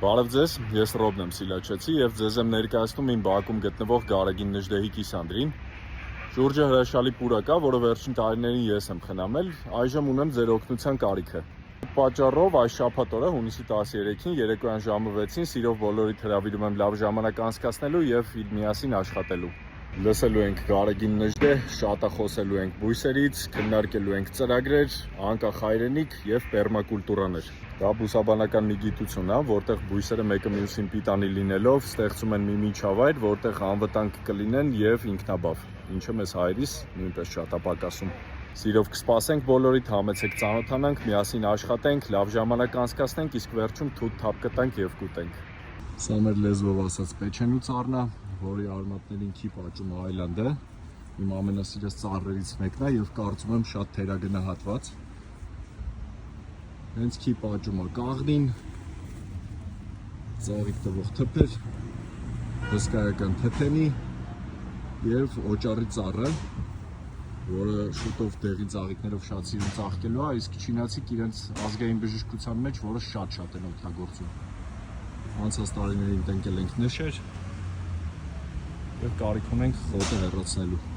Բարև ձեզ, ես Ռոբն եմ Սիլաչեցի եւ ձեզ եմ ներկայացնում իմ բակում գտնվող Գարեգին Նժդեհի կիսանդրին։ Շուրջը հրաշալի պուր կա, որը վերջին տարիներին ես եմ խնամել, այժմ ունեմ ձեր օգնության կարիքը։ Պատճառով այս շաբաթ օրը հունիսի 13-ին երեկոյան ժամը 6-ին սիրով բոլորիդ հրավիրում եմ լավ ժամանակ անցկացնելու եւ միասին աշխատելու։ Լսելու ենք Գարեգին Նժդեհ, շատախոսելու ենք բույսերից, քննարկելու ենք ծրագրեր, անկախ հայրենիք եւ պերմակուլտուրաներ։ Դա բուսաբանական մի գիտություն է, որտեղ բույսերը մեկը մյուսին պիտանի լինելով ստեղծում են մի միջավայր, որտեղ անվտանգ կլինեն եւ ինքնաբավ, ինչը մեզ հայրիս նույնպես շատ է պակասում։ Սիրով կսպասենք բոլորիդ, համեցեք ծանոթանանք, միասին աշխատենք, լավ ժամանակ անցկացնենք, իսկ վերջում թութ թափ կտանք եւ կուտենք։ Սա մեր լեզվով ասած պեչենու ծառն է, որի արմատներին քիպ աճում է այլանդը, իմ ամենասիրած ծառերից մեկն է եւ կարծում եմ շատ թերագնահատված։ Հենց քիպ աճում է կաղնին, ծաղիկ տվող թփեր, հսկայական թեթենի եւ օճառի ծառը, որը շուտով դեղի ծաղիկներով շատ սիրուն ծաղկելու է, իսկ չինացիք իրենց ազգային բժշկության մեջ, որը շատ են օգտագործում։ Անցած տարիներին տնկել ենք նշեր եւ կարիք ունենք խոտը հեռացնելու։